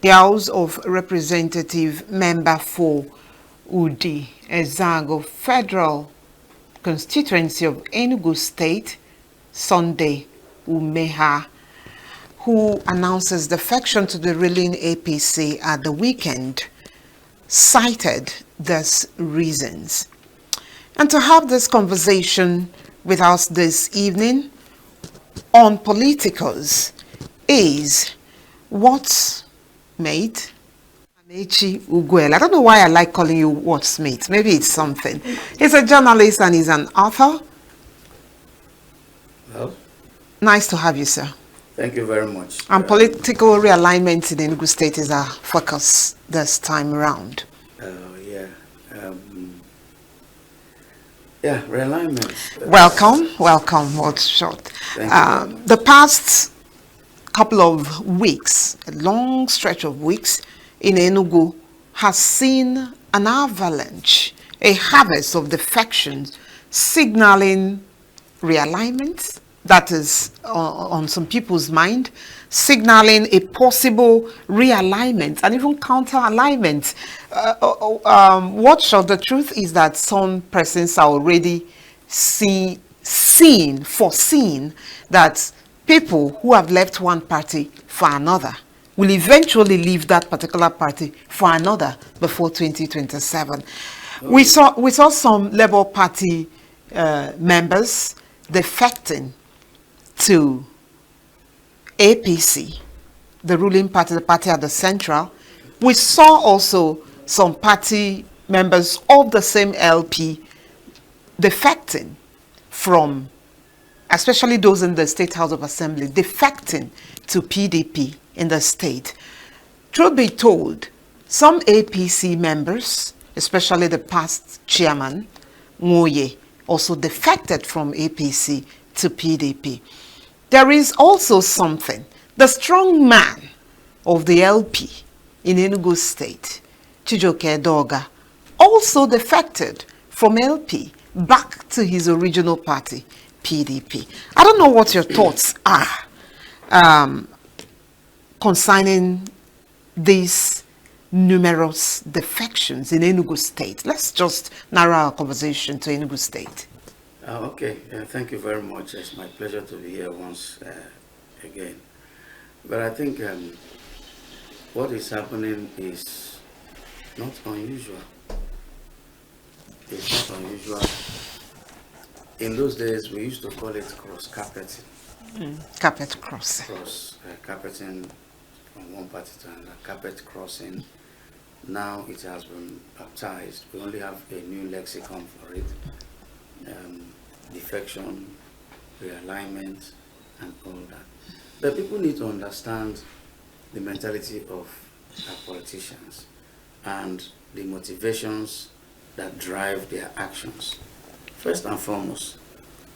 The House of Representative member for Udi Ezago Federal Constituency of Enugu State, Sunday Umeha, who announces defection to the ruling APC at the weekend, cited these reasons. And to have this conversation with us this evening on Politicals is what's mate AMAECHI UGWUELE. I don't know why I like calling you what's mate. Maybe it's something. He's a journalist and he's an author. Well, nice to have you, sir. Thank you very much. And political realignment in Enugu State is our focus this time around. Realignment. Welcome. What's short? The past couple of weeks, a long stretch of weeks in Enugu has seen an avalanche, a harvest of defections, signaling realignment. That is on some people's mind, signaling a possible realignment and even counter-alignment. The truth is that some persons are already foreseeing that people who have left one party for another will eventually leave that particular party for another before 2027. We saw some Labour Party members defecting to APC, the ruling party, the party at the central. We saw also some party members of the same LP defecting from, especially those in the State House of Assembly, defecting to PDP in the state. Truth be told, some APC members, especially the past chairman, Ngoye, also defected from APC to PDP. There is also something. The strong man of the LP in Enugu State, Chijioke Edoga, also defected from LP back to his original party, PDP. I don't know what your thoughts are concerning these numerous defections in Enugu State. Let's just narrow our conversation to Enugu State. Thank you very much. It's my pleasure to be here once again. But I think what is happening is not unusual. It's not unusual. In those days, we used to call it cross-carpeting. Carpet crossing. Carpeting from one party to another, carpet crossing. Now it has been baptized. We only have a new lexicon for it. Defection, realignment, and all that. But people need to understand the mentality of our politicians and the motivations that drive their actions. First and foremost,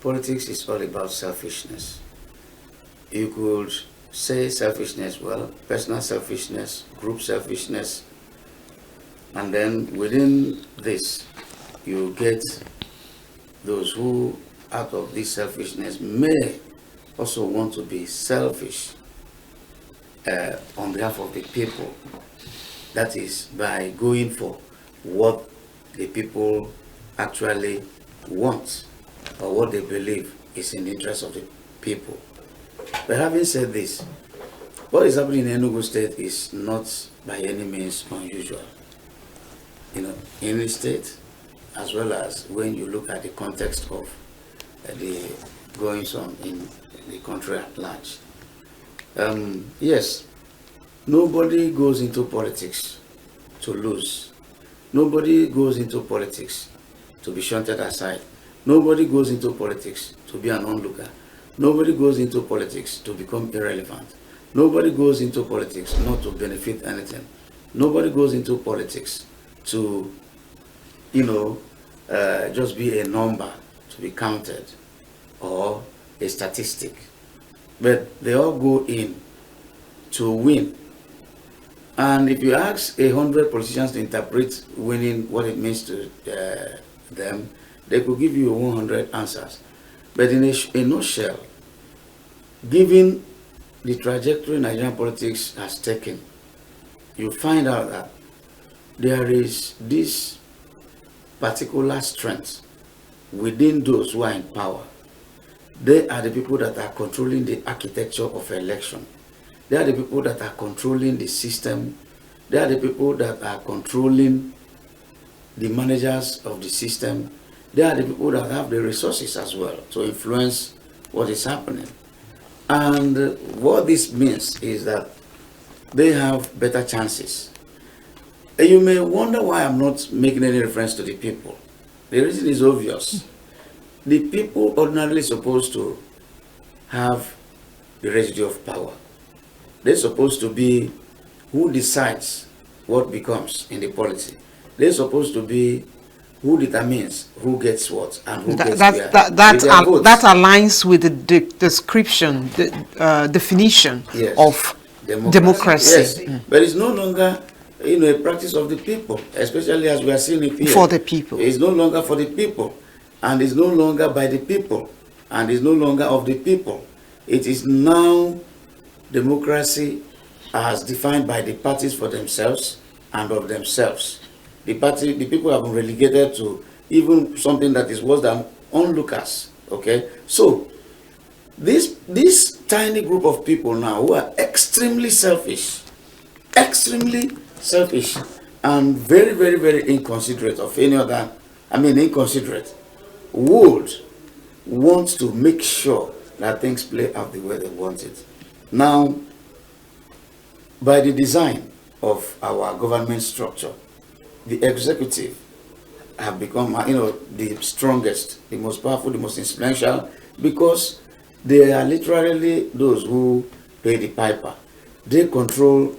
politics is all about selfishness. You could say selfishness, well, personal selfishness, group selfishness, and then within this, you get those who, out of this selfishness, may also want to be selfish on behalf of the people. That is, by going for what the people actually want or what they believe is in the interest of the people. But having said this, what is happening in Enugu State is not by any means unusual. In any state, as well as when you look at the context of the goings on in the country at large. Yes, nobody goes into politics to lose. Nobody goes into politics to be shunted aside. Nobody goes into politics to be an onlooker. Nobody goes into politics to become irrelevant. Nobody goes into politics not to benefit anything. Nobody goes into politics to just be a number to be counted or a statistic. But they all go in to win. And if you ask 100 politicians to interpret winning, what it means to them, they could give you 100 answers. But in a nutshell, given the trajectory Nigerian politics has taken, you find out that there is this particular strength within those who are in power. They are the people that are controlling the architecture of election. They are the people that are controlling the system. They are the people that are controlling the managers of the system. They are the people that have the resources as well to influence what is happening. And what this means is that they have better chances. And you may wonder why I'm not making any reference to the people. The reason is obvious. The people ordinarily supposed to have the residue of power. They're supposed to be who decides what becomes in the polity. They're supposed to be who determines who gets what and who gets where. That aligns with the description, the definition of democracy. Yes, but it's no longer a practice of the people, especially as we are seeing it here. For the people. It's no longer for the people, and it's no longer by the people, and it's no longer of the people. It is now democracy as defined by the parties for themselves and of themselves. The people have been relegated to even something that is worse than onlookers. Okay, so this tiny group of people now who are extremely selfish, and very, very, very inconsiderate of any other, inconsiderate, would want to make sure that things play out the way they want it. Now, by the design of our government structure, the executive have become, the strongest, the most powerful, the most influential, because they are literally those who pay the piper. They control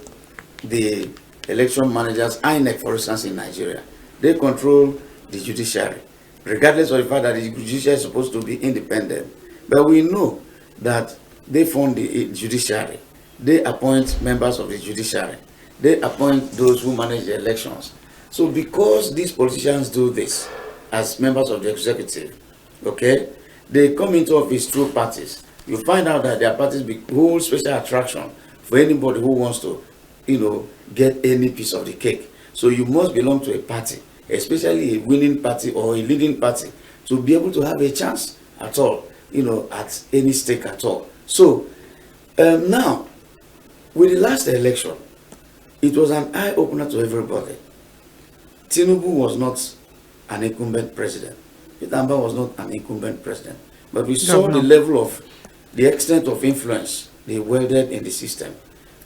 the election managers, INEC, for instance, in Nigeria. They control the judiciary, regardless of the fact that the judiciary is supposed to be independent. But we know that they fund the judiciary. They appoint members of the judiciary. They appoint those who manage the elections. So because these politicians do this as members of the executive, okay, they come into office through parties. You find out that their parties hold special attraction for anybody who wants to, get any piece of the cake. So you must belong to a party, especially a winning party or a leading party, to be able to have a chance at all, at any stake at all. So now, with the last election, it was an eye-opener to everybody. Tinubu was not an incumbent president. Peter Amba was not an incumbent president. But we saw the level of, the extent of influence they wielded in the system.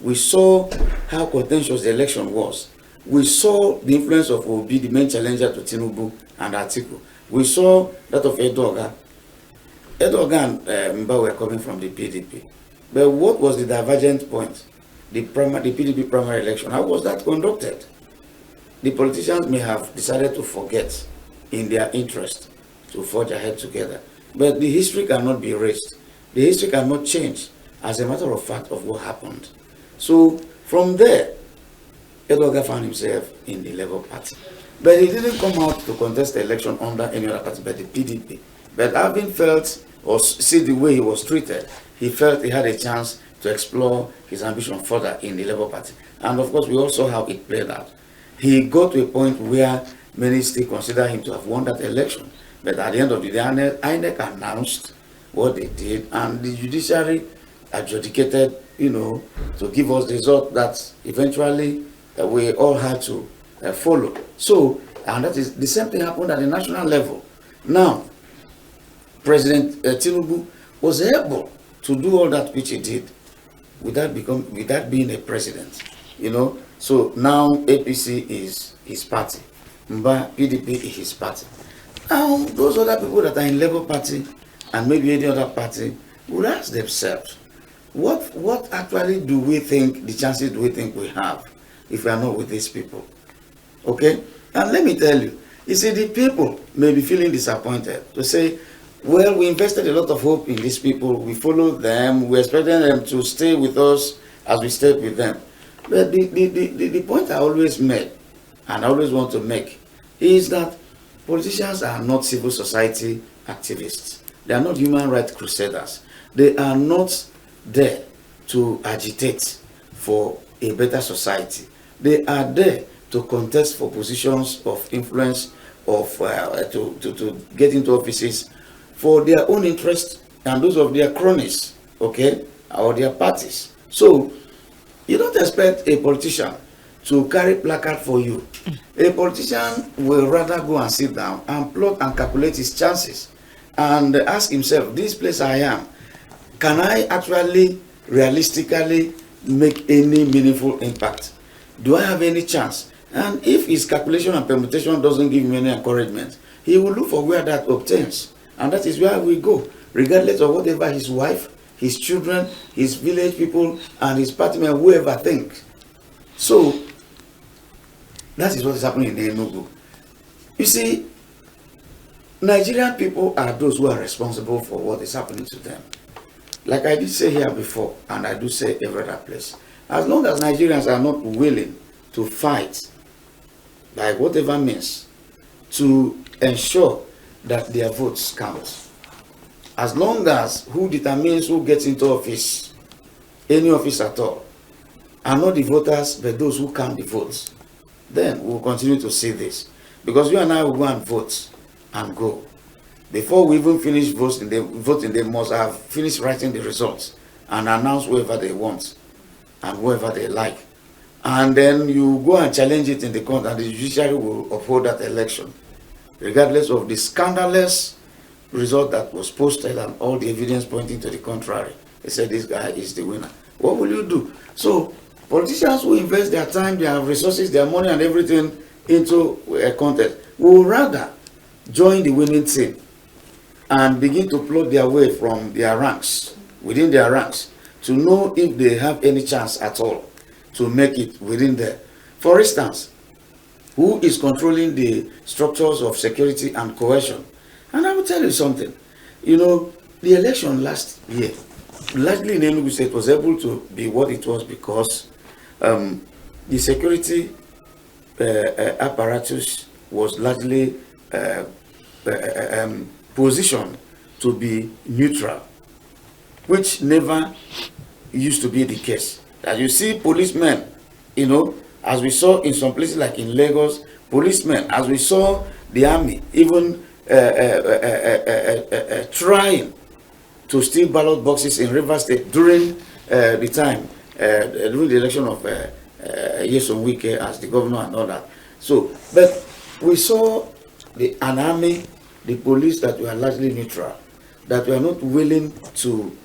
We saw how contentious the election was. We saw the influence of Obi, the main challenger to Tinubu and Atiku. We saw that of Edoga. Edoga and Mba were coming from the PDP. But what was the divergent point? The PDP primary election. How was that conducted? The politicians may have decided to forget in their interest to forge ahead together. But the history cannot be erased. The history cannot change as a matter of fact of what happened. So from there, Edoga found himself in the Labour Party. But he didn't come out to contest the election under any other party but the PDP. But having felt or see the way he was treated, he felt he had a chance to explore his ambition further in the Labour Party. And of course, we also saw how it played out. He got to a point where many still consider him to have won that election. But at the end of the day, INEC announced what they did, and the judiciary adjudicated, to give us the result that eventually we all had to follow. So, and that is the same thing happened at the national level. Now, President Tinubu was able to do all that which he did without being a president, So now APC is his party, Mba PDP is his party. Now those other people that are in Labour Party and maybe any other party would ask themselves, what actually do we think, the chances do we think we have if we are not with these people? Okay? And let me tell you, the people may be feeling disappointed to say, well, we invested a lot of hope in these people, we followed them, we expected them to stay with us as we stayed with them. But the point I always made, and I always want to make, is that politicians are not civil society activists. They are not human rights crusaders. They are not there to agitate for a better society. They are there to contest for positions of influence, of to get into offices for their own interest and those of their cronies, okay, or their parties. So you don't expect a politician to carry placard for you. A politician will rather go and sit down and plot and calculate his chances and ask himself, this place I am, can I actually realistically make any meaningful impact? Do I have any chance? And if his calculation and permutation doesn't give him any encouragement, he will look for where that obtains. And that is where we go, regardless of whatever his wife, his children, his village people, and his party men, whoever think. So, that is what is happening in Enugu. You see, Nigerian people are those who are responsible for what is happening to them. Like I did say here before, and I do say every other place, as long as Nigerians are not willing to fight by whatever means to ensure that their votes count, as long as who determines who gets into office, any office at all, are not the voters but those who count the votes, then we'll continue to see this. Because you and I will go and vote and go. Before we even finish voting, they must have finished writing the results and announce whoever they want and whoever they like. And then you go and challenge it in the court, and the judiciary will uphold that election, regardless of the scandalous result that was posted and all the evidence pointing to the contrary. They said this guy is the winner. What will you do? So politicians who invest their time, their resources, their money and everything into a contest will rather join the winning team and begin to plot their way from their ranks, within their ranks, to know if they have any chance at all to make it within there. For instance, who is controlling the structures of security and coercion? And I will tell you something. You know, the election last year, largely in Enugu State, was able to be what it was because the security apparatus was largely positioned to be neutral, which never used to be the case. That you see policemen, you know, as we saw in some places like in Lagos, policemen, as we saw the army, even trying to steal ballot boxes in Rivers State during the time, during the election of Yeson Wike as the governor and all that. So, but we saw an army, the police that were largely neutral, that were not willing to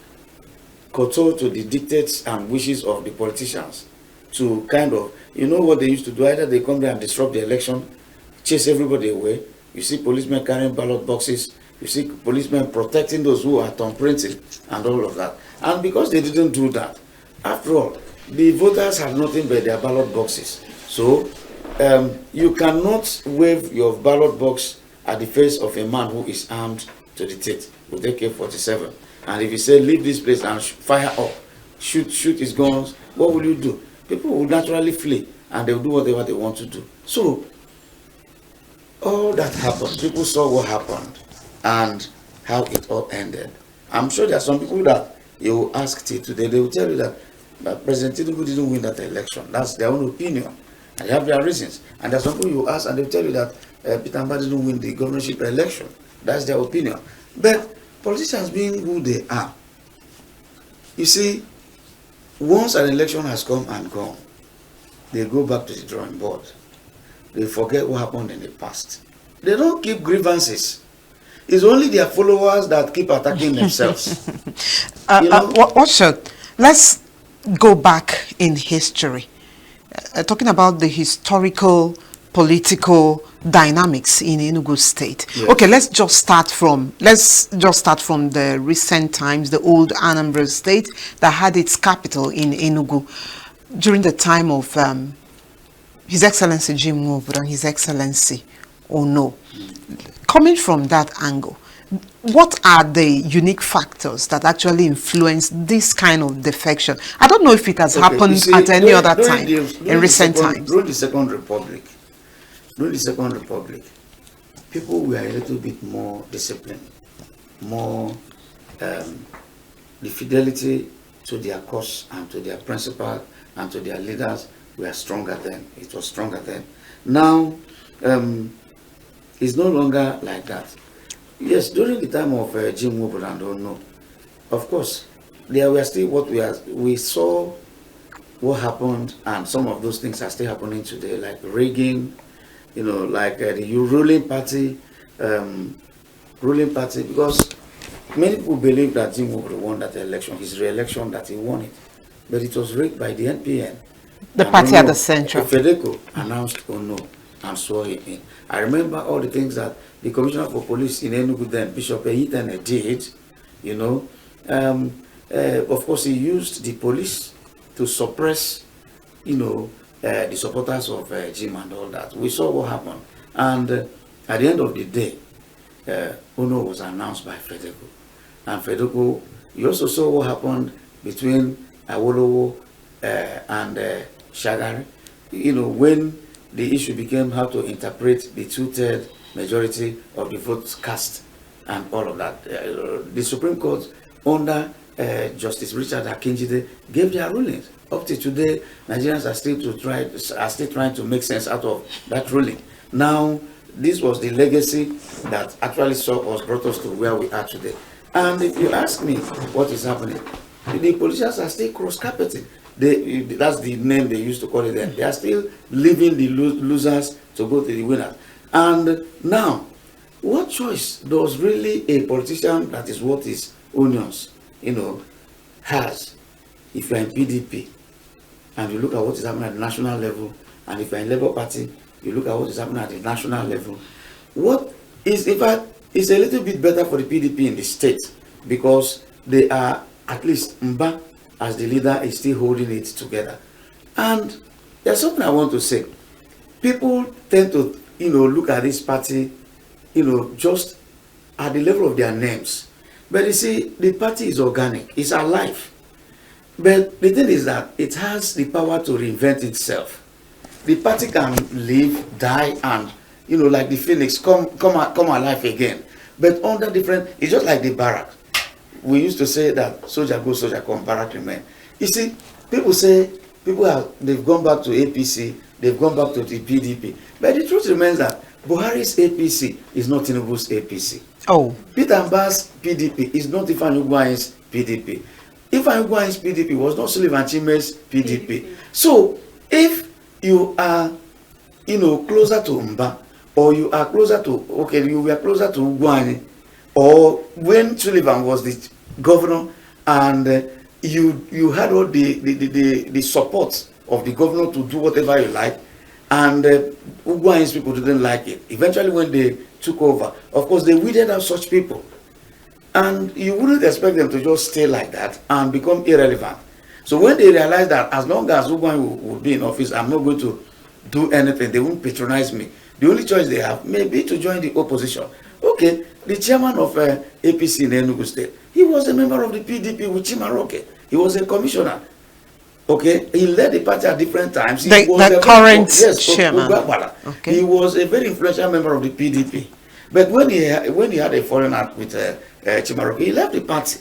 kowtow to the dictates and wishes of the politicians, to kind of, you know what they used to do, either they come there and disrupt the election, chase everybody away. You see policemen carrying ballot boxes, you see policemen protecting those who are thumbprinting and all of that. And because they didn't do that, after all, the voters have nothing but their ballot boxes. So you cannot wave your ballot box at the face of a man who is armed to the teeth with AK-47. And if you say, leave this place and fire up, shoot his guns, what will you do? People will naturally flee and they will do whatever they want to do. So, all that happened, people saw what happened and how it all ended. I'm sure there are some people that you will ask till today, they will tell you that President Tinubu didn't win that election. That's their own opinion. And they have their reasons. And there are some people you ask and they will tell you that Peter Mba didn't win the governorship election. That's their opinion. But politicians being who they are, you see, once an election has come and gone, they go back to the drawing board. They forget what happened in the past. They don't keep grievances. It's only their followers that keep attacking themselves. Let's go back in history. Talking about the historical, political dynamics in Enugu State. Yes. Okay, let's just start from the recent times, the old Anambra State that had its capital in Enugu during the time of His Excellency Jim Nwoburu and His Excellency Ono. Coming from that angle, what are the unique factors that actually influence this kind of defection? I don't know if it has happened at any other time in recent times. During the Second Republic, people were a little bit more disciplined, more the fidelity to their cause and to their principle and to their leaders We are stronger then. It was stronger then. Now, it's no longer like that. Yes, during the time of Jim Woodward and Ono, of course, there were still we saw what happened, and some of those things are still happening today, like rigging, like the ruling party, because many people believe that Jim Woodward won that election, his re-election, that he won it, but it was rigged by the NPN. The party at the center. Fedeco announced Ono and swore him in. I remember all the things that the Commissioner for Police in Enugu then, Bishop Ehitene, did. Of course, he used the police to suppress, the supporters of Jim and all that. We saw what happened. And at the end of the day, Ono was announced by Fedeco. And Fedeco, you also saw what happened between Awolowo and Shagari, when the issue became how to interpret the 2/3 majority of the votes cast and all of that. The Supreme Court under Justice Richard Akinjide gave their rulings. Up to today, Nigerians are still trying to make sense out of that ruling. Now, this was the legacy that actually brought us to where we are today. And if you ask me what is happening, the politicians are still cross-carpeting. That's the name they used to call it then. They are still leaving the losers to go to the winners. And now, what choice does really a politician that is what his onions, has? If you're in PDP and you look at what is happening at the national level, and if you're in Labour Party, you look at what is happening at the national level. What is, in fact, it's a little bit better for the PDP in the state, because they are, at least Mba as the leader is still holding it together. And there's something I want to say. People tend to, look at this party, just at the level of their names. But you see, the party is organic, it's alive. But the thing is that it has the power to reinvent itself. The party can live, die, and, like the phoenix, come alive again. But under different, it's just like the barrack. We used to say that soldier go, soldier come, barrack remain. You see, people say they've gone back to APC, they've gone back to the PDP. But the truth remains that Buhari's APC is not Tinubu's APC. Oh. Peter Mbah's PDP is not Ifeanyi Ugwuanyi's PDP. Ifeanyi Ugwuanyi's PDP was not Sullivan Chime's PDP. So, if you are, closer to Mba, or you are closer to, you were closer to Ugwuanyi, or when Sullivan was the governor, and you had all the support of the governor to do whatever you like, and Ugwuanyi's people didn't like it. Eventually, when they took over, of course, they weeded out such people. And you wouldn't expect them to just stay like that and become irrelevant. So when they realized that as long as Ugwuanyi would be in office, I'm not going to do anything, they won't patronize me. The only choice they have may be to join the opposition. Okay, the chairman of APC in Enugu State, he was a member of the PDP with Chimaroke. He was a commissioner. Okay, he led the party at different times. The current chairman. Okay. He was a very influential member of the PDP. But when he had a falling out with Chimaroke, he left the party.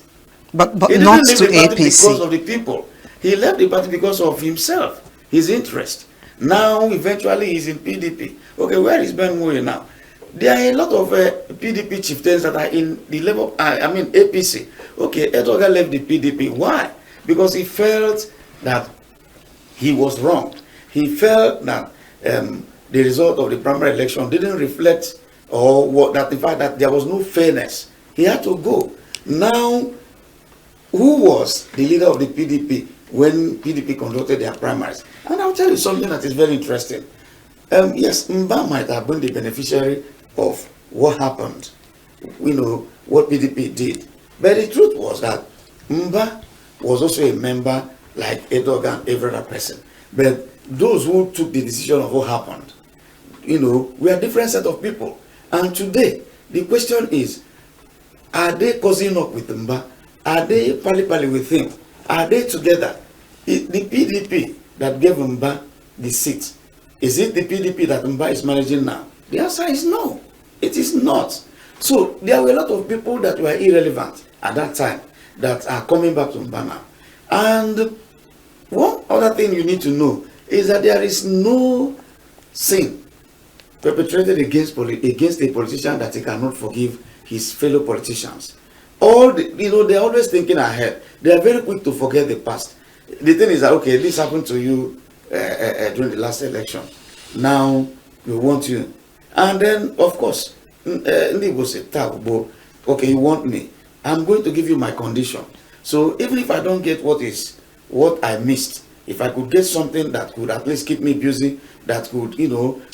But he didn't not leave to the party APC. because of the people. He left the party because of himself, his interest. Now, eventually, he's in PDP. Okay, where is Ben Moye now? There are a lot of PDP chieftains that are in the level, APC. Okay, Edoga left the PDP. Why? Because he felt that he was wrong. He felt that the result of the primary election didn't reflect, in fact, that there was no fairness. He had to go. Now, who was the leader of the PDP when PDP conducted their primaries? And I'll tell you something that is very interesting. Yes, Mba might have been the beneficiary of what happened, what PDP did. But the truth was that Mba was also a member like Edoga and every other person. But those who took the decision of what happened, we are a different set of people. And today, the question is, are they causing up with Mba? Are they pali with him? Are they together? The PDP that gave Mba the seat, is it the PDP that Mba is managing now? The answer is no. It is not. So there were a lot of people that were irrelevant at that time that are coming back to Mba now. And one other thing you need to know is that there is no sin perpetrated against a politician that he cannot forgive his fellow politicians. They're always thinking ahead. They are very quick to forget the past. The thing is that, okay, this happened to you during the last election. Now we want you, and then of course, okay, you want me, I'm going to give you my condition. So even if I don't get what I missed, if I could get something that could at least keep me busy, that could,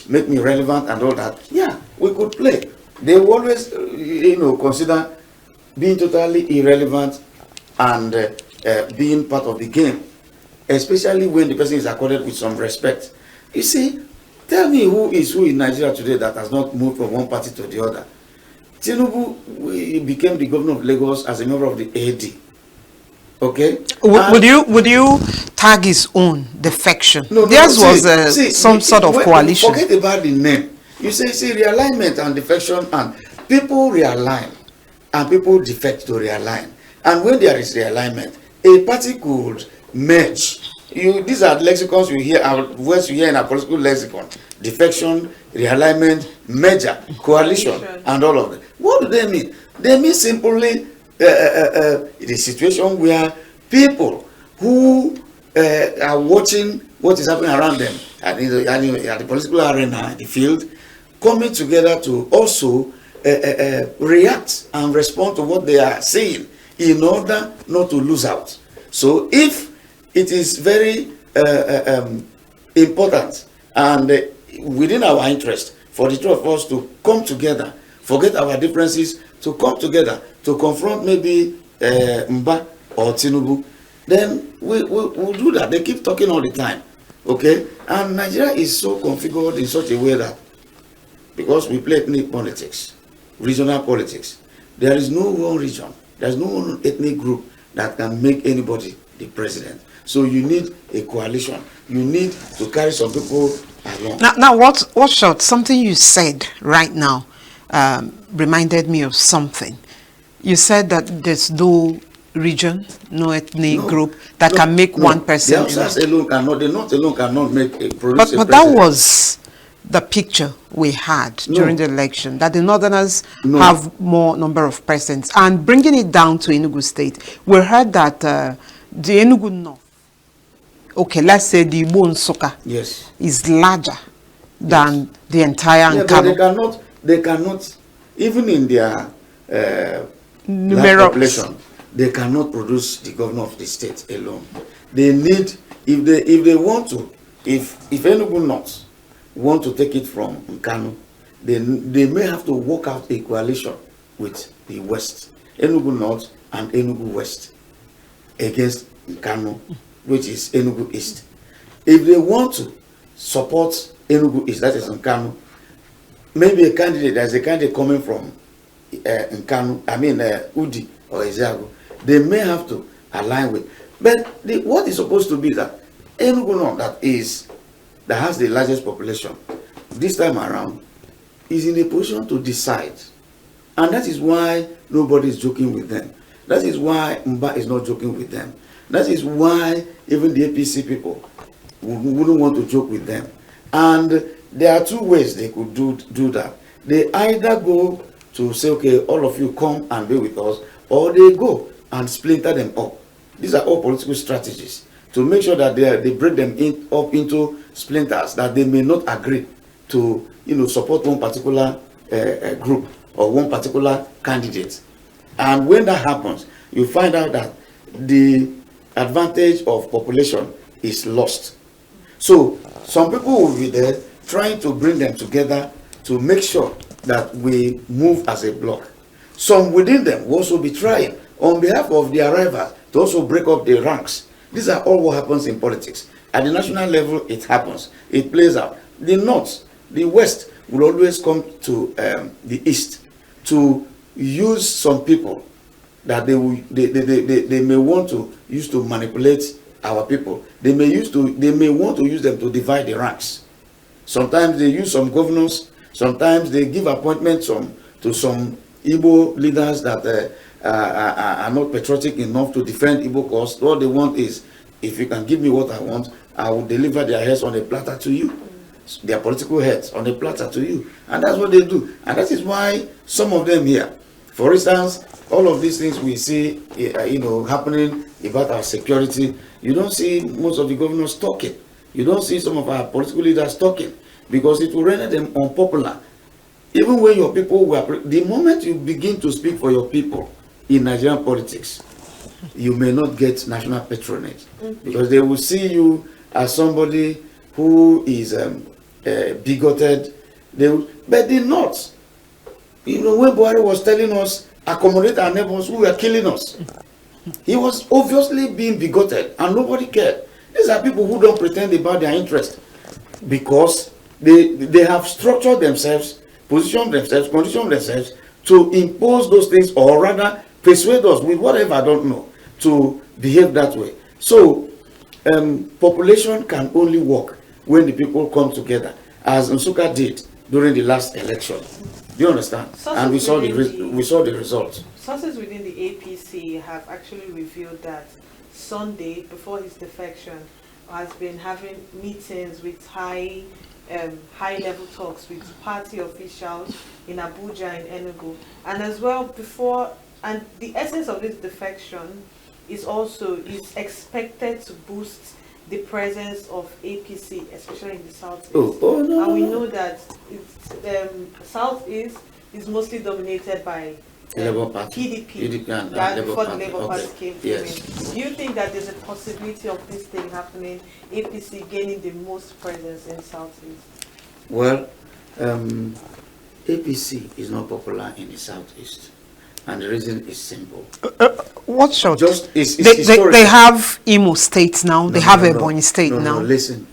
make me relevant and all that, yeah, we could play. They will always, consider being totally irrelevant and being part of the game, especially when the person is accorded with some respect. You see, tell me who in Nigeria today that has not moved from one party to the other. Tinubu became the governor of Lagos as a member of the AD. Okay. Would you tag his own defection? Theirs was some sort of coalition. Forget about the name. You say realignment and defection, and people realign and people defect to realign. And when there is realignment, a party could merge. These are lexicons you hear, words you hear in a political lexicon: defection, realignment, merger, coalition, and all of that. What do they mean? They mean simply the situation where people who are watching what is happening around them at the political arena, in the field, coming together to also react and respond to what they are saying in order not to lose out. So if it is very important and within our interest for the two of us to come together, forget our differences, to come together to confront maybe Mba or Tinubu, then we'll do that. They keep talking all the time, okay? And Nigeria is so configured in such a way that because we play ethnic politics, regional politics, there is no one region, there's no one ethnic group that can make anybody the president. So you need a coalition. You need to carry some people along. Now what short? Something you said right now reminded me of something. You said that there's no region, no ethnic group that can make one person. The Hausas alone cannot. The North alone cannot make a But that was the picture we had during the election, that the Northerners have more number of presidents. And bringing it down to Enugu State, we heard that the Enugu North, okay, let's say the Igbo Nsukka, is larger than the entire Nkanu. But they cannot, even in their population, they cannot produce the governor of the state alone. They need, if they want to, if Enugu North want to take it from Nkanu, they may have to work out a coalition with the West, Enugu North and Enugu West, against Nkanu, which is Enugu East. If they want to support Enugu East, that is Nkanu, maybe there's a candidate coming from Nkanu, Udi or Eziago, they may have to align with. But what is supposed to be that Enugu North, that has the largest population, this time around, is in a position to decide. And that is why nobody is joking with them. That is why Mba is not joking with them. That is why even the APC people wouldn't want to joke with them. And there are two ways they could do that. They either go to say, okay, all of you come and be with us, or they go and splinter them up. These are all political strategies to make sure that they break them up into splinters, that they may not agree to support one particular group or one particular candidate. And when that happens, you find out that the advantage of population is lost. So some people will be there trying to bring them together to make sure that we move as a bloc. Some within them will also be trying on behalf of their rivals to also break up the ranks. These are all what happens in politics. At the national level, it happens. It plays out. The North, the West will always come to the East to use some people that they may want to use to manipulate our people. They may want to use them to divide the ranks. Sometimes they use some governors. Sometimes they give appointments to some Igbo leaders that are not patriotic enough to defend Igbo cause. All they want is, if you can give me what I want, I will deliver their heads on a platter to you, their political heads on a platter to you. And that's what they do. And that is why some of them here, for instance, all of these things we see, happening about our security, you don't see most of the governors talking. You don't see some of our political leaders talking, because it will render them unpopular. Even when your people were, the moment you begin to speak for your people in Nigerian politics, you may not get national patronage, because they will see you as somebody who is bigoted. But they're not. When Buhari was telling us, accommodate our neighbors who were killing us, he was obviously being bigoted and nobody cared. These are people who don't pretend about their interest, because they have structured themselves, positioned themselves, conditioned themselves to impose those things, or rather persuade us with whatever, I don't know, to behave that way. So population can only work when the people come together, as Nsukka did during the last election. Do you understand? And we saw the results. Sources within the APC have actually revealed that Sunday, before his defection, has been having meetings with high-level talks with party officials in Abuja and Enugu, and as well before. And the essence of this defection is expected to boost the presence of APC, especially in the Southeast. No. And we know that Southeast is mostly dominated by Labour Party. PDP, and before Labour the Labour Party came Yes. in. Do you think that there's a possibility of this thing happening, APC gaining the most presence in Southeast? Well, APC is not popular in the Southeast, and the reason is simple. What short? They have Imo State now. They have Ebonyi State now. No, listen.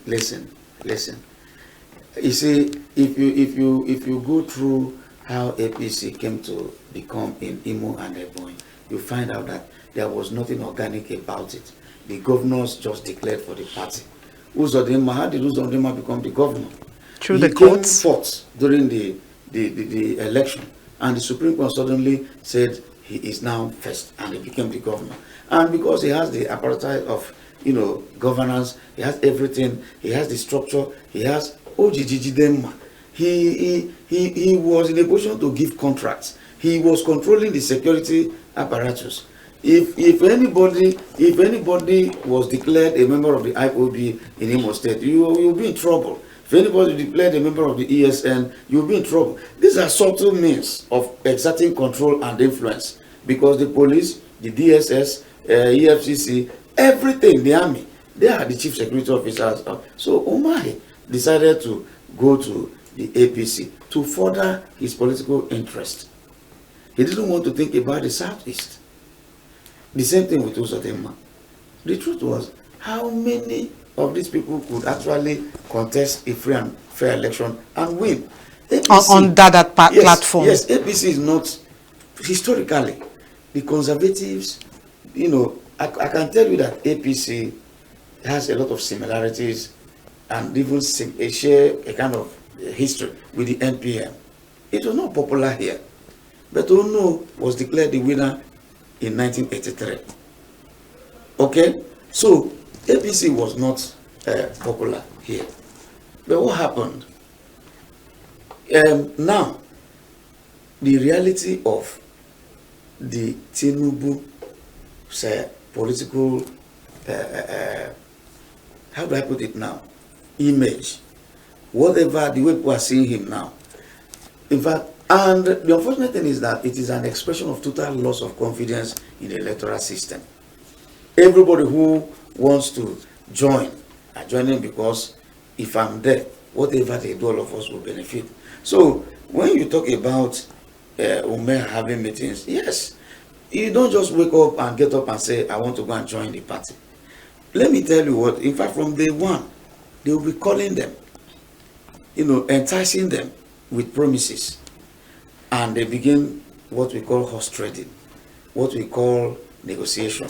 You see, if you go through how APC came to become in Imo and Ebonyi, you find out that there was nothing organic about it. The governors just declared for the party. How did Uzodinma become the governor? Through the courts. He came forth during the election, and the Supreme Court suddenly said he is now first, and he became the governor. And because he has the apparatus of governance, he has everything, he has the structure, he has Ojijidemma. He was in a position to give contracts. He was controlling the security apparatus. If anybody was declared a member of the IPOB in Imo State, you'll be in trouble. If anybody declared a member of the ESN, you'll be in trouble. These are subtle means of exerting control and influence, because the police, the DSS, EFCC, everything, the army, they are the chief security officers. So Umahi decided to go to the APC to further his political interest. He didn't want to think about the Southeast. The same thing with Uzodinma. The truth was, how many of these people could actually contest a free and fair election and win? APC, on that platform. Yes, APC is not, historically, the conservatives, I can tell you that APC has a lot of similarities and even share a kind of history with the NPM. It was not popular here, but Ono was declared the winner in 1983. Okay, so APC was not popular here. But what happened? Now, the reality of the Tinubu political, how do I put it now, image, whatever, the way people are seeing him now. In fact, and the unfortunate thing is that it is an expression of total loss of confidence in the electoral system. Everybody who wants to join are joining because if I'm there, whatever they do, all of us will benefit. So when you talk about Ume having meetings, yes, you don't just wake up and get up and say, I want to go and join the party. Let me tell you what, in fact, from day one, they will be calling them, enticing them with promises. And they begin what we call horse trading, what we call negotiation.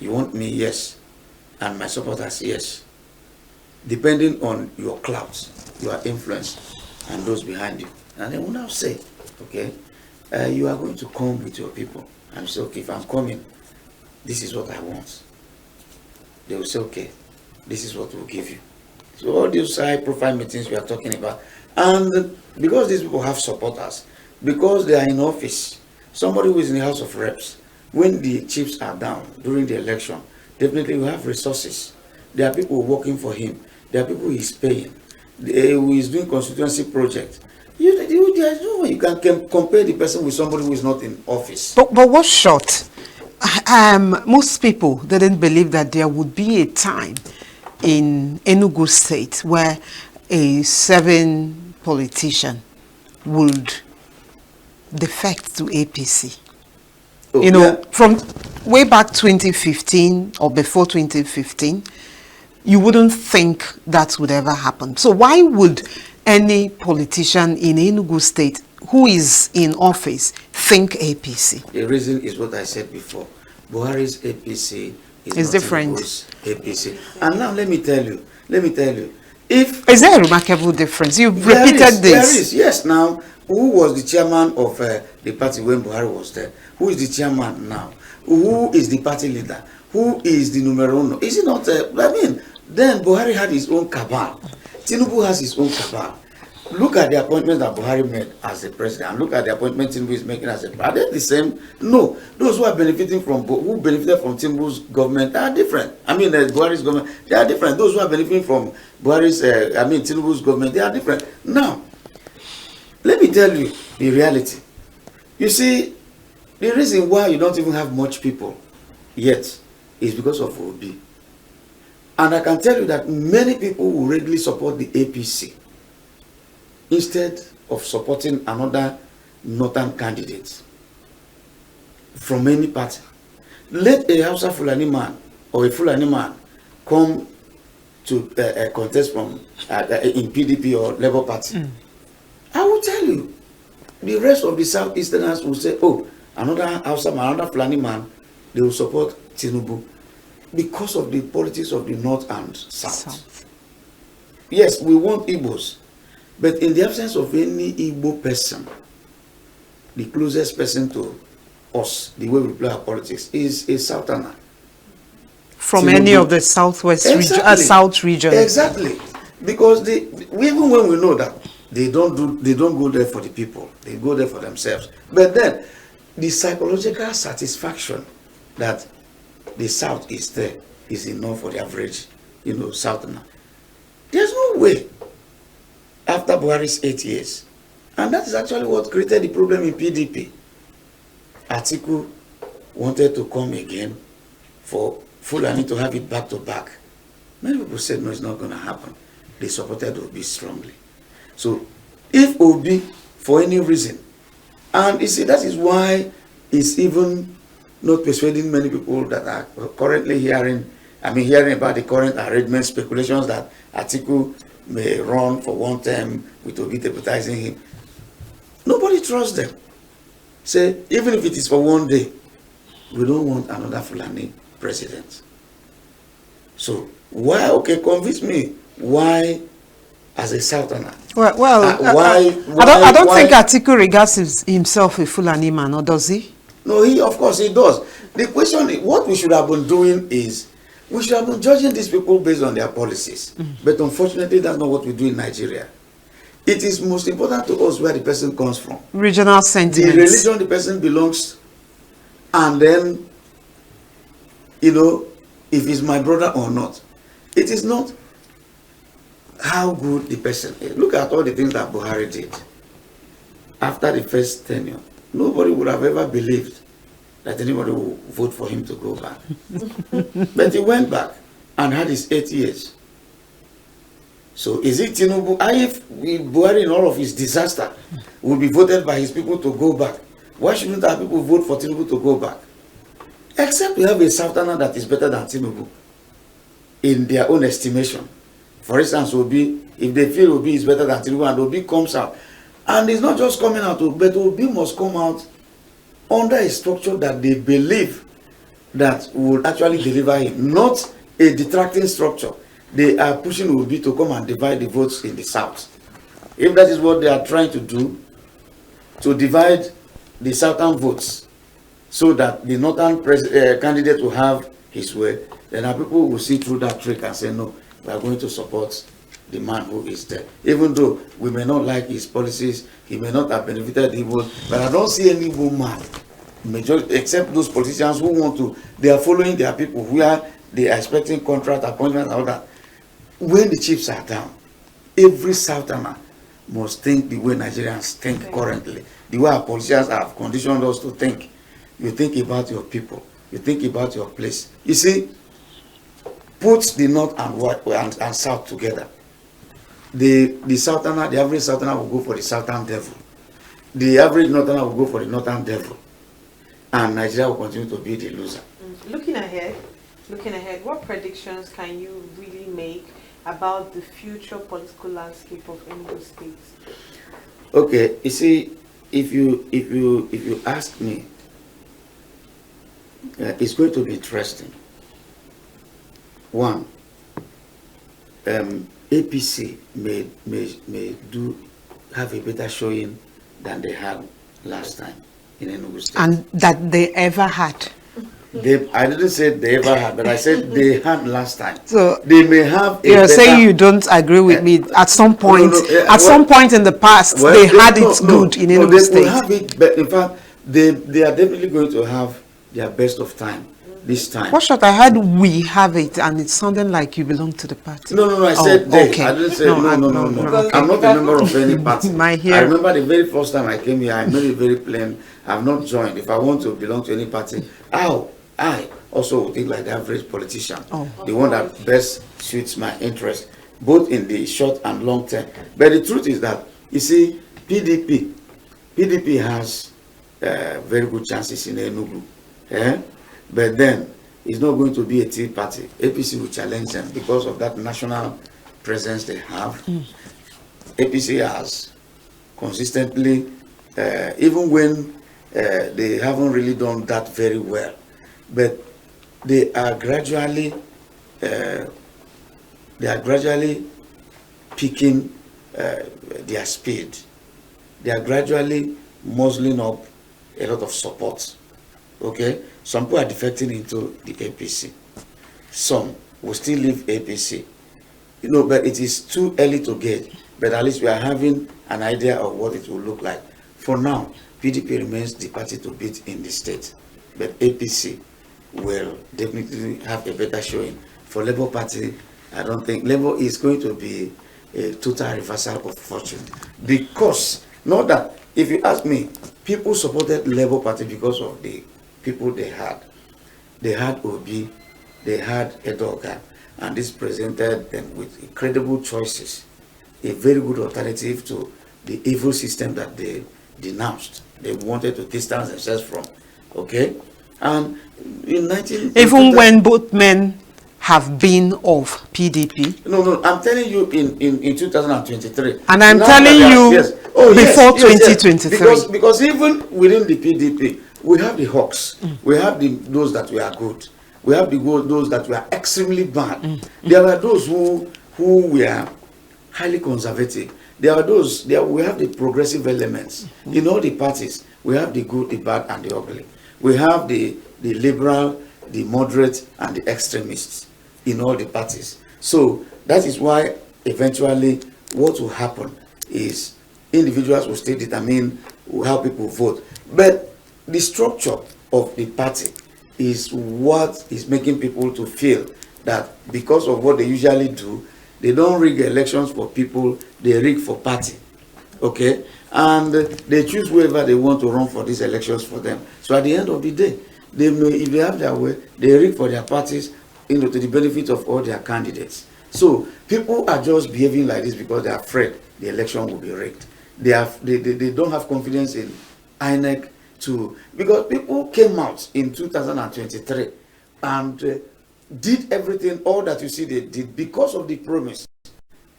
You want me? Yes. And my supporters? Yes. Depending on your clout, your influence, and those behind you. And they will now say, okay, you are going to come with your people. And say, okay, if I'm coming, this is what I want. They will say, okay, this is what we'll give you. So all these high-profile meetings we are talking about, and because these people have supporters, because they are in office, somebody who is in the House of Reps, when the chips are down during the election, definitely will have resources. There are people working for him. There are people he's paying. Who is doing constituency project. There's no way you can compare the person with somebody who is not in office. But what's short? Most people didn't believe that there would be a time in Enugu State where a 7 politician would defect to APC. Oh, you know, yeah. From way back 2015 or before 2015, you wouldn't think that would ever happen. So why would any politician in Enugu State who is in office think APC? The reason is what I said before. Buhari's APC is not different. Tinubu's APC. And now let me tell you, if Is there a remarkable difference? You've there repeated is, this. There is, yes. Now, who was the chairman of the party when Buhari was there? Who is the chairman now? Who is the party leader? Who is the numero uno? Is it not? Then Buhari had his own cabal. Tinubu has his own cabal. Look at the appointments that Buhari made as the president, and look at the appointment Tinubu is making as a president. Are they the same? No. Those who are benefited from Tinubu's government are different. Buhari's government, they are different. Those who are benefiting from Tinubu's government, they are different. Now, let me tell you the reality. You see, the reason why you don't even have much people yet is because of Obi. And I can tell you that many people will readily support the APC instead of supporting another northern candidate from any party. Let a Hausa Fulani man or a Fulani man come to contest from in PDP or Labour Party. I will tell you, the rest of the Southeasterners will say, oh, another Hausa man, another Fulani man, they will support Tinubu because of the politics of the North and South. Yes, we want Igbos, but in the absence of any Igbo person, the closest person to us, the way we play our politics, is a Southerner. From Tinubu. any of the Southwest Exactly. South region. Exactly, because even when we know that they don't go there for the people, they go there for themselves. But then the psychological satisfaction that the South is there is enough for the average, Southerner. There's no way after Buhari's 8 years, and that is actually what created the problem in PDP. Atiku wanted to come again for Fulani to have it back to back. Many people said no, it's not going to happen. They supported Obi strongly. So if Obi, for any reason, and you see that is why it's even not persuading many people that are currently hearing about the current arrangement speculations that Atiku may run for one term with Obi deputizing him. Nobody trusts them. Say, even if it is for one day, we don't want another Fulani president. So why, convince me, why as a Southerner? I don't think Atiku regards himself a Fulani man, or does he? No, of course he does. The question is, what we should have been doing is, we should have been judging these people based on their policies. But unfortunately, that's not what we do in Nigeria. It is most important to us where the person comes from. Regional sentiments. The religion the person belongs, and then, if he's my brother or not. It is not how good the person is. Look at all the things that Buhari did. After the first tenure, nobody would have ever believed that anybody would vote for him to go back. But he went back and had his 8 years. So is it Tinubu? If Buhari in all of his disaster will be voted by his people to go back, why shouldn't our people vote for Tinubu to go back? Except we have a Southerner that is better than Tinubu in their own estimation. For instance, Obi, if they feel Obi is better than Tinubu and Obi comes out, and it's not just coming out, but Obi must come out under a structure that they believe that will actually deliver him, not a detracting structure. They are pushing Obi to come and divide the votes in the South. If that is what they are trying to do, to divide the Southern votes so that the Northern candidate will have his way, then our people will see through that trick and say, no, we are going to support the man who is there. Even though we may not like his policies, he may not have benefited Igbo, but I don't see any Igbo man, majority, except those politicians who want to, they are following their people, where they are expecting contract appointments and all that. When the chips are down, every Southerner must think the way Nigerians think currently, the way our politicians have conditioned us to think. You think about your people, you think about your place. You see, put the North and South together. The Southerner, the average Southerner will go for the Southern devil. The average Northerner will go for the Northern devil. And Nigeria will continue to be the loser. Looking ahead, what predictions can you really make about the future political landscape of Enugu State? Okay, you see, if you ask me, it's going to be interesting. One, APC may have a better showing than they had last time in Enugu State. And that they ever had. I didn't say they ever had, but I said they had last time. So they may have. You're saying you don't agree with me. At some point, some point in the past, they had it good in Enugu State. They will have it, but in fact, they are definitely going to have their best of time this time. What shot I heard we have it, and it sounded like you belong to the party. No. I said they. Okay. I didn't say no. Okay. I'm not a member of any party. I remember the very first time I came here, I made it very plain. I've not joined. If I want to belong to any party, I also would think like the average politician, the one that best suits my interest, both in the short and long term. But the truth is that, you see, PDP has very good chances in Enugu. But then it's not going to be a tea party. APC will challenge them because of that national presence they have. APC has consistently, even when they haven't really done that very well, but they are gradually picking their speed. They are gradually muzzling up a lot of support. Okay, some people are defecting into the APC. Some will still leave APC. But it is too early to gauge. But at least we are having an idea of what it will look like. For now, PDP remains the party to beat in the state. But APC will definitely have a better showing. For Labour Party, I don't think Labour is going to be a total reversal of fortune. Because, not that, if you ask me, people supported Labour Party because of the people they had. They had Obi, they had Edoga, and this presented them with incredible choices, a very good alternative to the evil system that they denounced. They wanted to distance themselves from. Okay? And in even when both men have been of PDP. No, I'm telling you in 2023. And I'm telling you before 2023. Because even within the PDP, we have the hawks. We have those that were good. We have those that were extremely bad. There are those who were highly conservative. There are those, we have the progressive elements. In all the parties, we have the good, the bad, and the ugly. We have the liberal, the moderate, and the extremists in all the parties. So that is why eventually what will happen is individuals will still determine how people vote. But the structure of the party is what is making people to feel that because of what they usually do, they don't rig elections for people, they rig for party. Okay? And they choose whoever they want to run for these elections for them. So at the end of the day, they may, if they have their way, they rig for their parties, to the benefit of all their candidates. So people are just behaving like this because they are afraid the election will be rigged. They don't have confidence in INEC because people came out in 2023 and did everything, all that you see they did because of the promise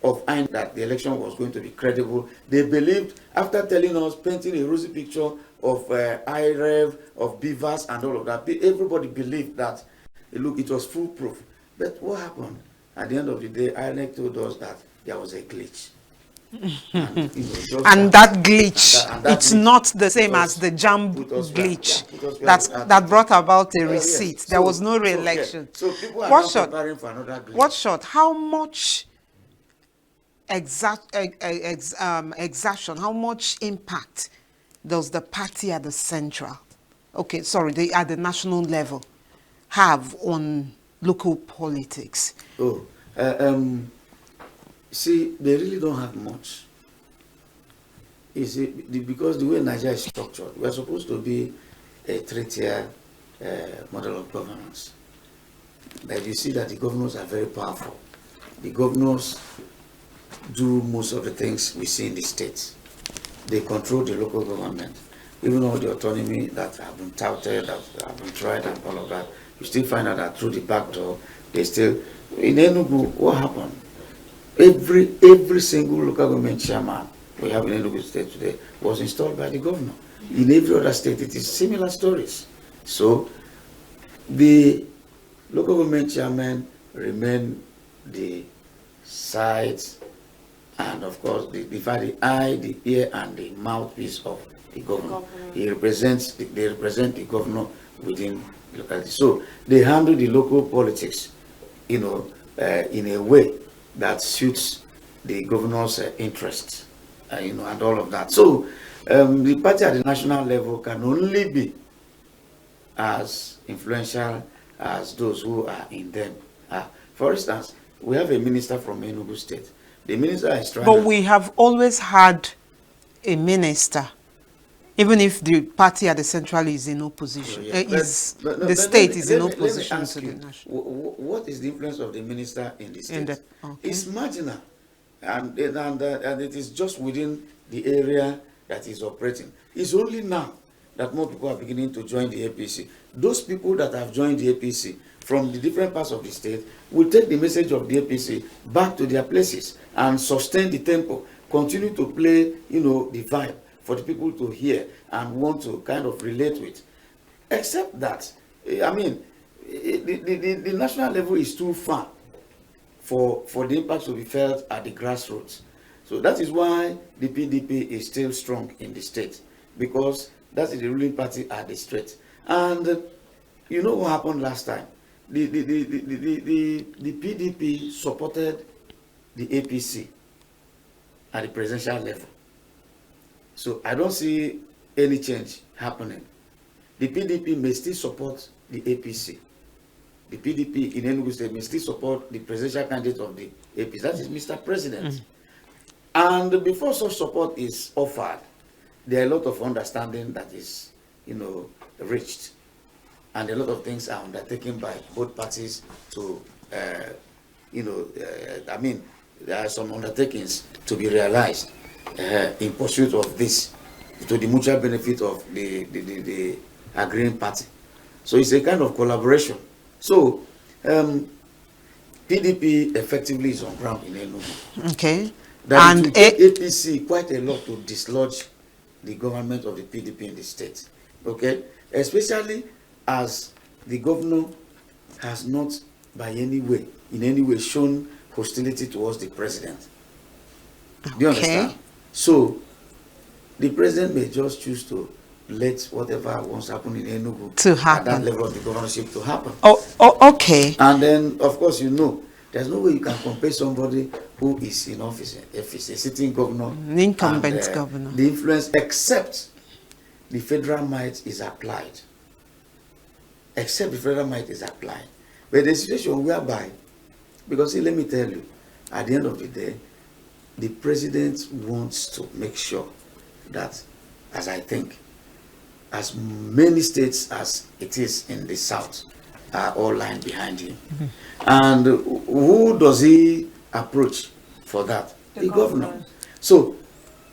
of INEC that the election was going to be credible. They believed, after telling us, painting a rosy picture of IREV, of beavers and all of that, everybody believed that, look, it was foolproof. But what happened? At the end of the day, INEC told us that there was a glitch. And, and that glitch, and that it's glitch not the same put as us- the jam put us glitch where- put us where we are that today. brought about a Yes. receipt. There was no re-election. So people are What now shot? preparing for another glitch. What shot? How much exaction, how much impact does the party at the central, at the national level, have on local politics? Oh, see, they really don't have much. You see, because the way Nigeria is structured, we are supposed to be a three-tier model of governance. But you see that the governors are very powerful. The governors do most of the things we see in the states. They control the local government. Even all the autonomy that have been touted, that have been tried and all of that, you still find out that through the back door, they still, in Enugu, what happened? Every single local government chairman we have in Enugu state today was installed by the governor. In every other state, it is similar stories. So, the local government chairman remain the sides and of course the eye, the ear, and the mouthpiece of the governor. They represent the governor within the locality. So they handle the local politics, in a way that suits the governor's interests, and all of that. So the party at the national level can only be as influential as those who are in them are. For instance, we have a minister from Enugu State. The minister is trying. But we have always had a minister, even if the party at the central is in opposition. The state is in opposition to the national. What is the influence of the minister in the state? It's marginal, and it is just within the area that is operating. It's only now that more people are beginning to join the APC. Those people that have joined the APC from the different parts of the state will take the message of the APC back to their places and sustain the tempo, continue to play, the vibe for the people to hear and want to kind of relate with. Except that, the national level is too far for the impact to be felt at the grassroots. So that is why the PDP is still strong in the state, because that is the ruling party at the state. And you know what happened last time? The PDP supported the APC at the presidential level. So I don't see any change happening. The PDP may still support the APC. The PDP in Enugu State may still support the presidential candidate of the APC. That is Mr. President. And before such support is offered, there are a lot of understanding that is, reached. And a lot of things are undertaken by both parties to, there are some undertakings to be realized in pursuit of this, to the mutual benefit of the agreeing party. So it's a kind of collaboration. So PDP effectively is on ground in Enugu. Okay. That it will take APC quite a lot to dislodge the government of the PDP in the state. Okay? Especially as the governor has not in any way shown hostility towards the president. Okay. Do you understand? So the president may just choose to let whatever wants to happen in Enugu to happen at that level of the governorship to happen. Okay. And then, of course, there's no way you can compare somebody who is in office, if he's a sitting governor, an incumbent governor, the influence, except the federal might is applied. Except the federal might is applied. But the situation whereby, because let me tell you, at the end of the day, the president wants to make sure that, as I think, as many states as it is in the south are all lying behind him. And who does he approach for that? The governor. So,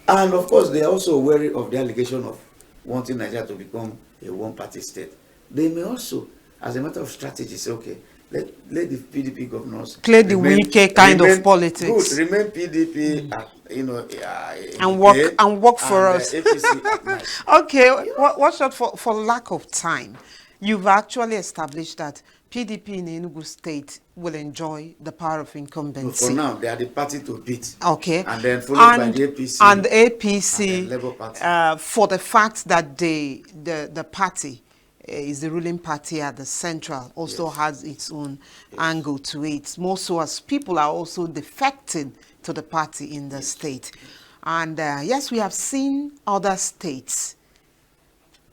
and of course, they are also wary of the allegation of wanting Nigeria to become a one-party state. They may also, as a matter of strategy, say, okay, let the PDP governors play the weaker kind of politics. Good, remain PDP, and work for us. Okay, what's that for lack of time? You've actually established that PDP in Enugu State will enjoy the power of No, incumbency. for now, they are the party to beat. Okay. And then followed by the APC. And the And APC, then Labour Party. for the fact that the party is the ruling party at the central, also Yes. has its own angle to it. More so as people are also defecting to the party in the state. And yes, we have seen other states,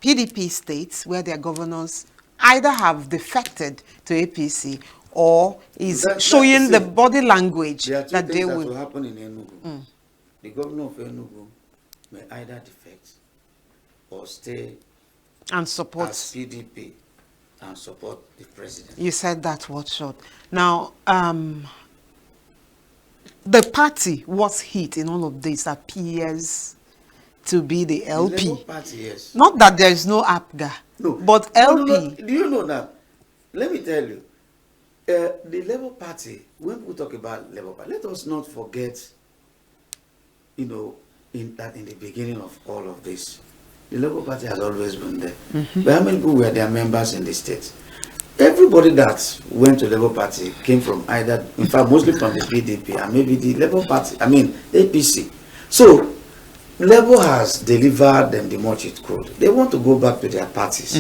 PDP states, where their governors either have defected to APC or is showing the body language There are two that they things that will. will happen in Enugu. The governor of Enugu may either defect or stay And support. as PDP and support the president. You said that word short. Now, the party was hit in all of this appears to be the LP. The Labour Party, yes. Not that there is no APGA, No. but No, LP. no, no. Do you know that? Let me tell you. The Labour Party, when we talk about Labour Party, let us not forget, in the beginning of all of this, the Labour Party has always been there. But how many people were their members in the state? Everybody that went to Labour Party came from either, in fact, mostly from the PDP and maybe the Labour Party, APC. So, Labour has delivered them the much it could. They want to go back to their parties.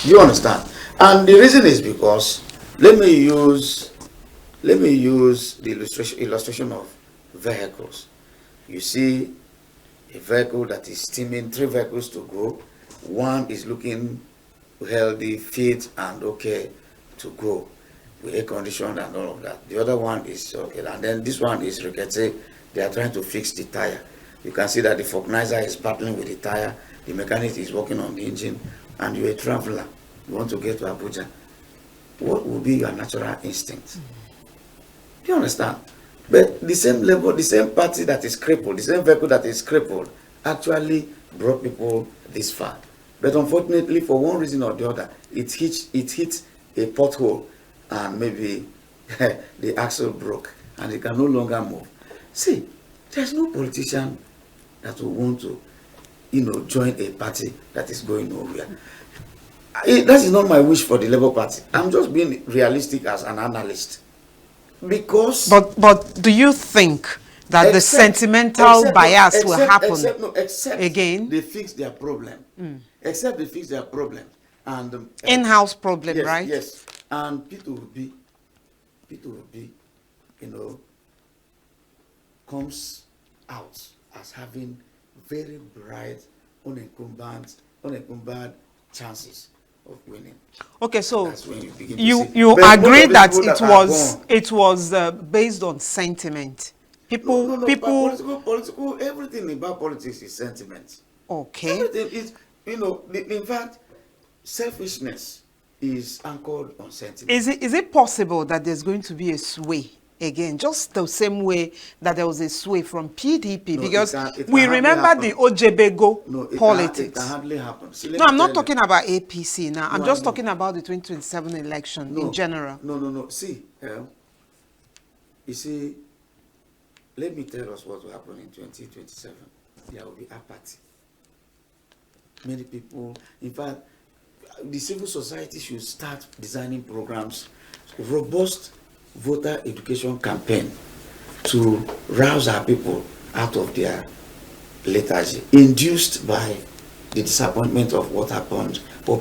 Do you understand? And the reason is because, let me use the illustration of vehicles. You see a vehicle that is steaming, 3 vehicles to go. One is looking healthy, fit, and okay to go with air conditioned and all of that. The other one is okay, and then this one is rickety. They are trying to fix the tire. You can see that the vulcanizer is battling with the tire, the mechanic is working on the engine, and you're a traveler. You want to get to Abuja. What will be your natural instinct? Do you understand? But the same level, the same party that is crippled, the same vehicle that is crippled, actually brought people this far. But unfortunately, for one reason or the other, it hit a pothole, and maybe the axle broke, and it can no longer move. See, there's no politician that will want to, join a party that is going nowhere. That is not my wish for the Labour Party. I'm just being realistic as an analyst. Because... But do you think that the sentimental bias will happen again? They fix their problem. Except they fix their problem. And in-house problem, yes, right? Yes. And people will be, comes out as having very bright, unencumbered chances of winning. Okay, so That's when you begin to you see. agree that it was based on sentiment. People. Political. Everything about politics is sentiment. Okay. Everything is, in fact, selfishness is anchored on sentiment. Is it possible that there's going to be a sway again, just the same way that there was a sway from PDP? No, because it can we remember the Ojebego politics. It can hardly happen. See, no, I'm not talking about APC now. I'm just talking about the 2027 election in general. No. See, you see, let me tell us what will happen in 2027. There will be apathy. Many people, in fact, the civil society should start designing programs, robust voter education campaign to rouse our people out of their lethargy, induced by the disappointment of what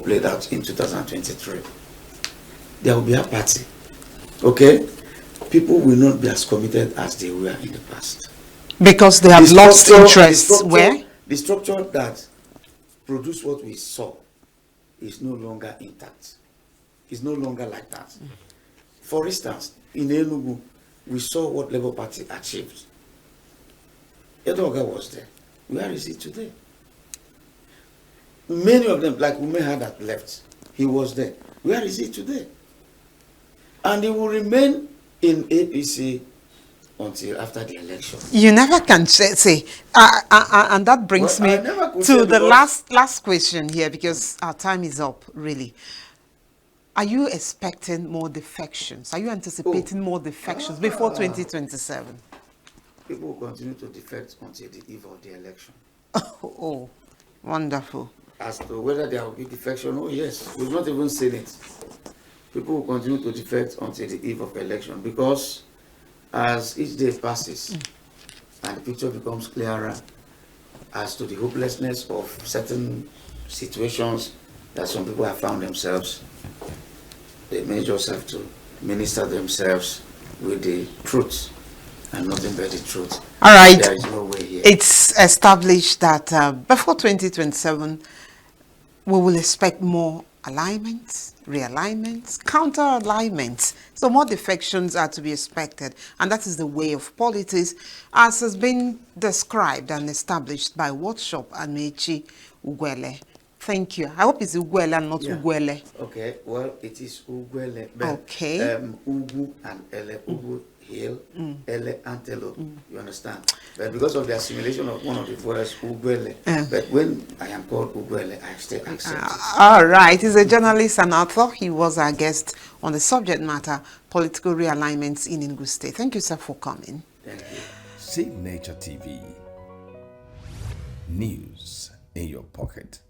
played out in 2023. There will be apathy. Okay? People will not be as committed as they were in the past. Because they have lost interest. Where? The structure that produced what we saw is no longer intact. It's no longer like that. For instance, in Enugu, we saw what Labour Party achieved. Edoga was there. Where is he today? Many of them, like Umeha that left, he was there. Where is he today? And he will remain in APC until after the election. You never can say. And that brings me to the last question here, because our time is up, really. Are you expecting more defections? Are you anticipating more defections before 2027? People will continue to defect until the eve of the election. Oh, wonderful. As to whether there will be defection, oh yes, we've not even seen it. people will continue to defect until the eve of election, because as each day passes and the picture becomes clearer as to the hopelessness of certain situations that some people have found themselves, they may just have to minister themselves with the truth and nothing but the truth. All right. There is no way here. It's established that before 2027, we will expect more alignments, realignments, counter-alignments. So more defections are to be expected. And that is the way of politics, as has been described and established by Workshop AMAECHI UGWUELE. Thank you. I hope it's UGWUELE and not UGWUELE. Okay, well, it is UGWUELE. Okay. Ugu and Ele. Ugu, hill, Ele, antelope. You understand? But because of the assimilation of one of the words, UGWUELE, but when I am called UGWUELE, I still accept it. All right. He's a journalist and author. He was our guest on the subject matter, political realignments in Enugu State. Thank you, sir, for coming. Thank you. Save Nature TV. News in your pocket.